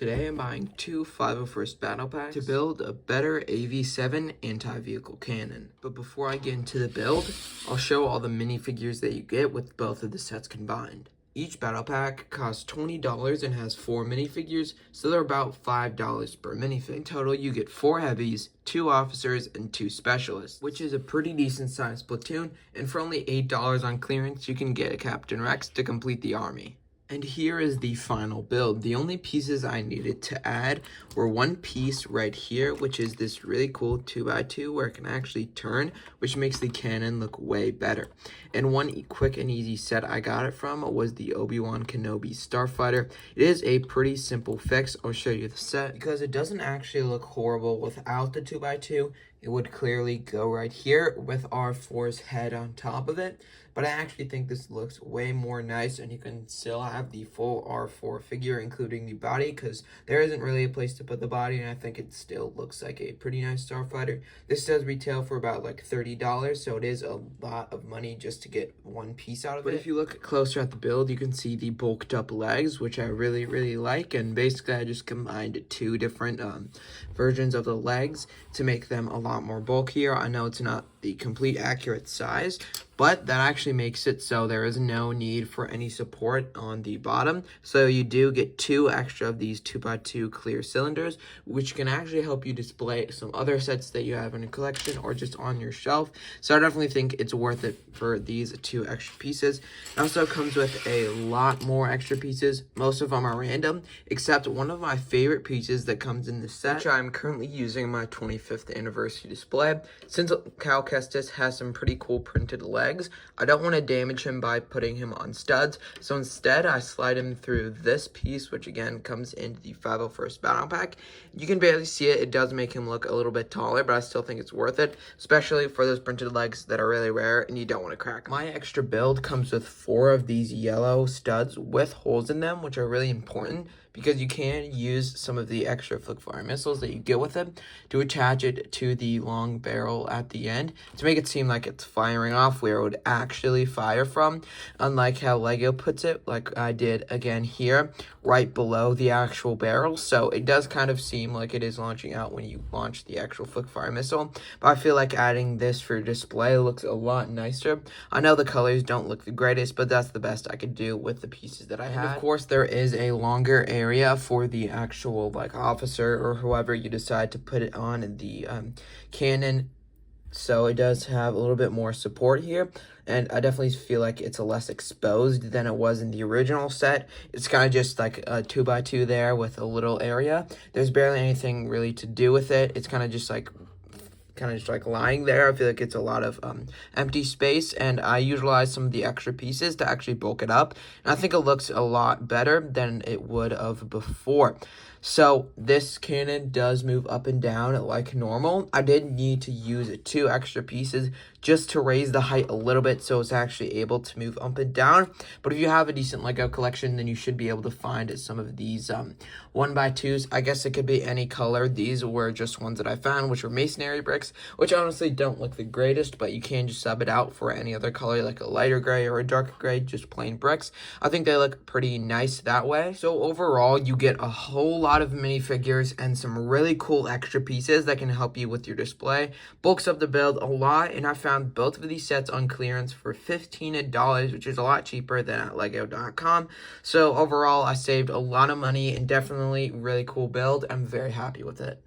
Today I'm buying two 501st battle packs to build a better AV-7 anti-vehicle cannon. But before I get into the build, I'll show all the minifigures that you get with both of the sets combined. Each battle pack costs $20 and has 4 minifigures, so they're about $5 per minifig. In total, you get 4 heavies, 2 officers, and 2 specialists, which is a pretty decent sized platoon, and for only $8 on clearance, you can get a Captain Rex to complete the army. And here is the final build. The only pieces I needed to add were one piece right here, which is this really cool 2x2 where it can actually turn, which makes the cannon look way better. And one quick and easy set I got it from was the Obi-Wan Kenobi Starfighter. It is a pretty simple fix. I'll show you the set because it doesn't actually look horrible without the 2x2. It would clearly go right here with R4's head on top of it. But I actually think this looks way more nice, and you can still have the full R4 figure, including the body, because there isn't really a place to put the body, and I think it still looks like a pretty nice Starfighter. This does retail for about like $30, so it is a lot of money just to get one piece out of it. But if you look closer at the build, you can see the bulked up legs, which I really like, and basically I just combined 2 different versions of the legs to make them a lot more bulkier. I know it's not the complete accurate size, but that actually makes it so there is no need for any support on the bottom. So you do get 2 extra of these 2x2 clear cylinders, which can actually help you display some other sets that you have in a collection or just on your shelf. So I definitely think it's worth it for these 2 extra pieces. It also comes with a lot more extra pieces. Most of them are random, except one of my favorite pieces that comes in the set, which I'm currently using in my 25th anniversary display. Since Cal Kestis has some pretty cool printed legs, I don't want to damage him by putting him on studs, so instead I slide him through this piece, which again comes into the 501st battle pack. You can barely see it. It does make him look a little bit taller, but I still think it's worth it, especially for those printed legs that are really rare and you don't want to crack them. My extra build comes with 4 of these yellow studs with holes in them, which are really important because you can use some of the extra flick-fire missiles that you get with it to attach it to the long barrel at the end to make it seem like it's firing off where it would actually fire from, unlike how Lego puts it, like I did again here, right below the actual barrel. So it does kind of seem like it is launching out when you launch the actual flick-fire missile, but I feel like adding this for display looks a lot nicer. I know the colors don't look the greatest, but that's the best I could do with the pieces that I had. And of course, there is a longer area for the actual like officer or whoever you decide to put it on in the cannon, so it does have a little bit more support here, and I definitely feel like it's a less exposed than it was in the original set. It's kind of just like a 2x2 there with a little area. There's barely anything really to do with it. It's kind of just like lying there. I feel like it's a lot of empty space, and I utilized some of the extra pieces to actually bulk it up, and I think it looks a lot better than it would have before. So this cannon does move up and down like normal. I did need to use 2 extra pieces just to raise the height a little bit so it's actually able to move up and down. But if you have a decent Lego collection, then you should be able to find some of these 1x2s. I guess it could be any color. These were just ones that I found, which were masonry bricks, which honestly don't look the greatest, but you can just sub it out for any other color, like a lighter gray or a darker gray, just plain bricks. I think they look pretty nice that way. So overall, you get a whole lot of minifigures and some really cool extra pieces that can help you with your display. Bulks up the build a lot, and I found both of these sets on clearance for $15, which is a lot cheaper than at lego.com. So overall, I saved a lot of money and definitely really cool build. I'm very happy with it.